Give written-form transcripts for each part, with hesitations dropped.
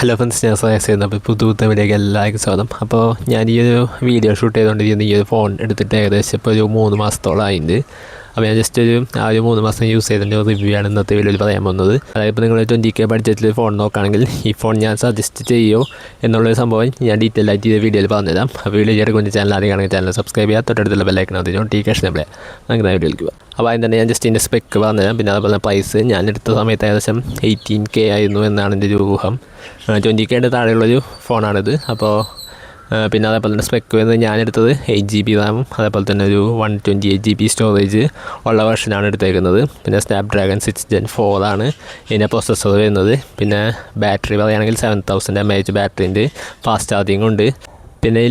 Hello friends, ഞാൻ സയസ് അപ്പോൾ പുതുത്ത വീഡിയോയ്ക്ക് എല്ലാവർക്കും സ്വാഗതം. അപ്പോൾ ഞാൻ ഈ ഒരു വീഡിയോ ഷൂട്ട് ചെയ്തുകൊണ്ടിരിക്കുന്ന ഈ ഒരു ഫോൺ എടുത്തിട്ട് ഏകദേശം ഇപ്പോൾ ഒരു 3 മാസത്തോളം ആയിട്ടുണ്ട്. അപ്പോൾ ഞാൻ ജസ്റ്റ് ഒരു 3 മാസം യൂസ് ചെയ്തതിൻ്റെ റിവ്യൂ ആണ് ഇന്നത്തെ വീഡിയോയിൽ പറയാൻ പോകുന്നത്. അതായത് ഇപ്പോൾ നിങ്ങൾ 20K ബഡ്ജറ്റിൽ ഫോൺ നോക്കുകയാണെങ്കിൽ ഈ ഫോൺ ഞാൻ സജസ്റ്റ് ചെയ്യുമോ എന്നുള്ളൊരു സംഭവം ഞാൻ ഡീറ്റെയിൽ ആയിട്ട് ഈ വീഡിയോയിൽ പറഞ്ഞുതരാം. അപ്പോൾ വീഡിയോ ചെയ്ത് ചാനൽ ആദ്യമാണെങ്കിൽ ചാനൽ സബ്സ്ക്രൈബ് ചെയ്യുക, തൊട്ടടുത്തുള്ള ബെല്ലൈക്കൻ അത് നോട്ടിഫിക്കേഷൻ നമ്മളെ അങ്ങനെ വീഡിയോയിലേക്ക് പോകാം. അപ്പോൾ അതിന് തന്നെ ഞാൻ ജസ്റ്റ് ഇതിൻ്റെ സ്പെക്ക് പറഞ്ഞുതരാം. പിന്നെ അതുപോലെ പ്രൈസ് ഞാൻ എടുത്ത സമയത്ത് ഏകദേശം 18K ആയിരുന്നു എന്നാണ് എൻ്റെ ഒരു ഊഹം. 20Kയുടെ താഴെയുള്ളൊരു ഫോണാണിത്. അപ്പോൾ പിന്നെ അതേപോലെ തന്നെ സ്പെക്ക് വരുന്നത് ഞാനെടുത്തത് 8GB റാമും അതേപോലെ തന്നെ ഒരു 128GB സ്റ്റോറേജ് ഉള്ള വെർഷനാണ് എടുത്തേക്കുന്നത്. പിന്നെ സ്നാപ്ഡ്രാഗൺ 6 Gen 4 ആണ് ഇതിൻ്റെ പ്രൊസസ്സർ വരുന്നത്. പിന്നെ ബാറ്ററി പറയുകയാണെങ്കിൽ 7000 mAh ബാറ്ററിൻ്റെ ഫാസ്റ്റ് ചാർജിങ് ഉണ്ട്. പിന്നെ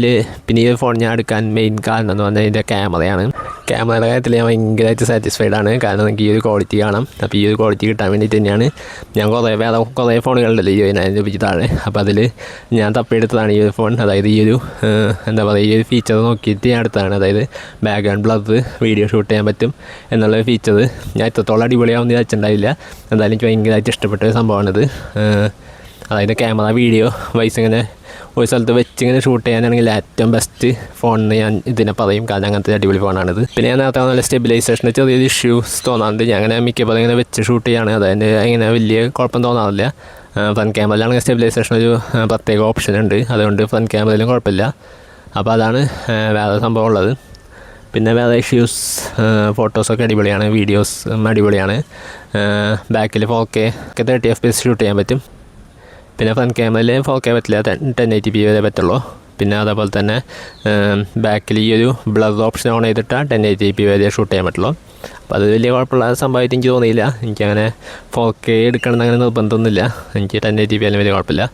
ഈ ഫോൺ ഞാൻ എടുക്കാൻ മെയിൻ കാരണം എന്ന് പറഞ്ഞാൽ ഇതിൻ്റെ ക്യാമറയാണ്. ക്യാമറയുടെ കാര്യത്തിൽ ഞാൻ ഭയങ്കരമായിട്ട് സാറ്റിസ്ഫൈഡ് ആണ്. കാരണം എനിക്ക് ഈ ഒരു ക്വാളിറ്റി കാണാം. അപ്പോൾ ഈ ഒരു ക്വാളിറ്റി കിട്ടാൻ വേണ്ടിയിട്ട് തന്നെയാണ് ഞാൻ കുറേ ഫോണുകളുണ്ടല്ലോ ഈ 9,000 രൂപയ്ക്ക് താഴെ. അപ്പോൾ അതിൽ ഞാൻ തപ്പിയെടുത്തതാണ് ഈ ഒരു ഫോൺ. അതായത് ഈ ഒരു ഈ ഒരു ഫീച്ചർ നോക്കിയിട്ട് ഞാൻ എടുത്തതാണ്. അതായത് ബാക്ക്ഗ്രൗണ്ട് ബ്ലർ വീഡിയോ ഷൂട്ട് ചെയ്യാൻ പറ്റും എന്നുള്ള ഫീച്ചർ ഞാൻ ഇത്രത്തോളം അടിപൊളിയാവുമെന്ന് വിചാരിച്ചിട്ടുണ്ടായില്ല. എന്തായാലും എനിക്ക് ഭയങ്കരമായിട്ട് ഇഷ്ടപ്പെട്ട ഒരു സംഭവമാണിത്. അതായത് ക്യാമറ വീഡിയോ വൈസ് ഇങ്ങനെ ഒരു സ്ഥലത്ത് വെച്ചിങ്ങനെ ഷൂട്ട് ചെയ്യാനാണെങ്കിൽ ഏറ്റവും ബെസ്റ്റ് ഫോണെന്ന് ഞാൻ ഇതിനെ പറയും. കാരണം അങ്ങനത്തെ അടിപൊളി ഫോണാണിത്. പിന്നെ ഞാൻ നേരത്തെ നല്ല സ്റ്റെബിലൈസേഷന് ചെറിയൊരു ഇഷ്യൂസ് തോന്നാറുണ്ട്. ഞാൻ അങ്ങനെ മിക്കപ്പോഴും ഇങ്ങനെ വെച്ച് ഷൂട്ട് ചെയ്യാണ്. അതായത് അങ്ങനെ വലിയ കുഴപ്പം തോന്നാറില്ല. ഫ്രണ്ട് ക്യാമറയിലാണെങ്കിൽ സ്റ്റെബിലൈസേഷൻ ഒരു പ്രത്യേക ഓപ്ഷൻ ഉണ്ട്. അതുകൊണ്ട് ഫ്രണ്ട് ക്യാമറയിലും കുഴപ്പമില്ല. അപ്പോൾ അതാണ് വേറെ സംഭവം ഉള്ളത്. പിന്നെ വേറെ ഇഷ്യൂസ്, ഫോട്ടോസൊക്കെ അടിപൊളിയാണ്, വീഡിയോസ് അടിപൊളിയാണ്. ബാക്കിൽ 4K 30 FPS ഷൂട്ട് ചെയ്യാൻ പറ്റും. പിന്നെ ഫ്രണ്ട് ക്യാമറയിൽ 4K പറ്റില്ല, 1080p വരെ പറ്റുള്ളൂ. പിന്നെ അതേപോലെ തന്നെ ബാക്കിൽ ഈ ഒരു ബ്ലർ ഓപ്ഷൻ ഓൺ ചെയ്തിട്ടാൽ 1080p വരെ ഷൂട്ട് ചെയ്യാൻ പറ്റുള്ളൂ. അപ്പോൾ അത് വലിയ കുഴപ്പമുള്ള സംഭവമായിട്ട് എനിക്ക് തോന്നിയില്ല. എനിക്കങ്ങനെ 4K എടുക്കണമെന്ന് അങ്ങനെ നിർബന്ധമൊന്നുമില്ല. എനിക്ക് 1080p ആയാലും വലിയ കുഴപ്പമില്ല.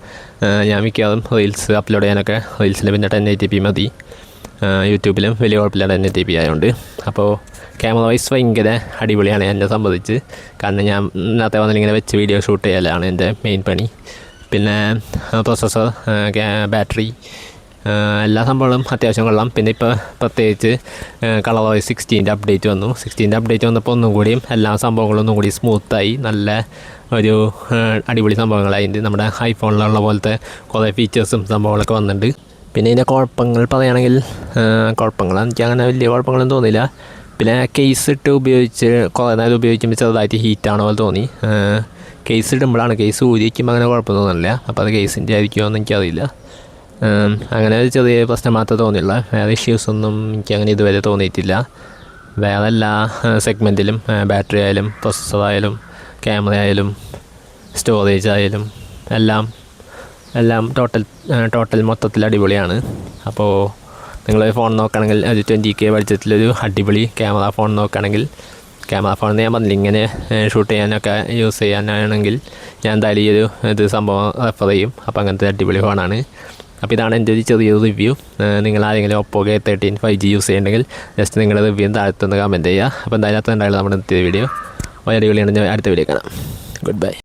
ഞാൻ മിക്കവാറും റീൽസ് അപ്ലോഡ് ചെയ്യാനൊക്കെ റീൽസിൽ പിന്നെ 1080p മതി. യൂട്യൂബിലും വലിയ കുഴപ്പമില്ല 1080p ആയതുകൊണ്ട്. അപ്പോൾ ക്യാമറ വൈസ് ഭയങ്കര അടിപൊളിയാണ് എന്നെ സംബന്ധിച്ച്. കാരണം ഞാൻ നേരത്തെ വന്നിങ്ങനെ വെച്ച് വീഡിയോ ഷൂട്ട് ചെയ്യലാണ് എൻ്റെ മെയിൻ പണി. പിന്നെ പ്രൊസസ്സർ, ബാറ്ററി, എല്ലാ സംഭവങ്ങളും അത്യാവശ്യം കൊള്ളാം. പിന്നെ ഇപ്പോൾ പ്രത്യേകിച്ച് കളർ വൈസ് 16ൻ്റെ അപ്ഡേറ്റ് വന്നു. 16ൻ്റെ അപ്ഡേറ്റ് വന്നപ്പോൾ ഒന്നും കൂടിയും എല്ലാ സംഭവങ്ങളും ഒന്നും കൂടി സ്മൂത്തായി നല്ല ഒരു അടിപൊളി സംഭവങ്ങളായിട്ട് നമ്മുടെ ഐഫോണിലുള്ള പോലത്തെ കുറേ ഫീച്ചേഴ്സും സംഭവങ്ങളൊക്കെ വന്നിട്ടുണ്ട്. പിന്നെ ഇതിൻ്റെ കുഴപ്പങ്ങൾ പറയുകയാണെങ്കിൽ എനിക്ക് അങ്ങനെ വലിയ കുഴപ്പങ്ങളൊന്നും തോന്നിയില്ല. പിന്നെ കേസ് ഇട്ട് ഉപയോഗിച്ച് കുറേ നേരം ഉപയോഗിക്കുമ്പോൾ ചെറുതായിട്ട് ഹീറ്റാണോ പോലെ തോന്നി. കേസ് ഇടുമ്പോഴാണ്, കേസ് ഊരി വയ്ക്കുമ്പോൾ അങ്ങനെ കുഴപ്പം തോന്നുന്നില്ല. അപ്പോൾ അത് കേസിൻ്റെ ആയിരിക്കുമോ എന്ന് എനിക്കറിയില്ല. അങ്ങനെ ഒരു ചെറിയ പ്രശ്നം മാത്രമേ തോന്നിയുള്ളൂ. വേറെ ഇഷ്യൂസൊന്നും എനിക്കങ്ങനെ ഇതുവരെ തോന്നിയിട്ടില്ല. വേറെ എല്ലാ സെഗ്മെൻറ്റിലും ബാറ്ററി ആയാലും പ്രൊസസ്സറായാലും ക്യാമറ ആയാലും സ്റ്റോറേജ് ആയാലും എല്ലാം ടോട്ടൽ മൊത്തത്തിൽ അടിപൊളിയാണ്. അപ്പോൾ നിങ്ങൾ ഫോൺ നോക്കുകയാണെങ്കിൽ ഒരു 20K ബഡ്ജറ്റിലൊരു അടിപൊളി ക്യാമറ ഫോൺ നോക്കുകയാണെങ്കിൽ, ക്യാമറ ഫോൺ ഞാൻ പറഞ്ഞില്ല ഇങ്ങനെ ഷൂട്ട് ചെയ്യാനൊക്കെ യൂസ് ചെയ്യാനാണെങ്കിൽ ഞാൻ എന്തായാലും ഈ ഒരു സംഭവം റെഫർ ചെയ്യും. അപ്പോൾ അങ്ങനത്തെ അടിപൊളി ഫോണാണ്. അപ്പോൾ ഇതാണ് എൻ്റെ ഒരു ചെറിയൊരു റിവ്യൂ. നിങ്ങൾ ആരെങ്കിലും Oppo A13 5G യൂസ് ചെയ്യുന്നുണ്ടെങ്കിൽ ജസ്റ്റ് നിങ്ങളുടെ റിവ്യൂ താഴത്തുനിന്ന് കമൻറ്റ് ചെയ്യുക. അപ്പോൾ എന്തായാലും ഉണ്ടായാലും നമ്മുടെ ഇന്നത്തെ വീഡിയോ വളരെ അടിപൊളിയാണ്. അടുത്ത വീഡിയോ കാണാം. Good bye.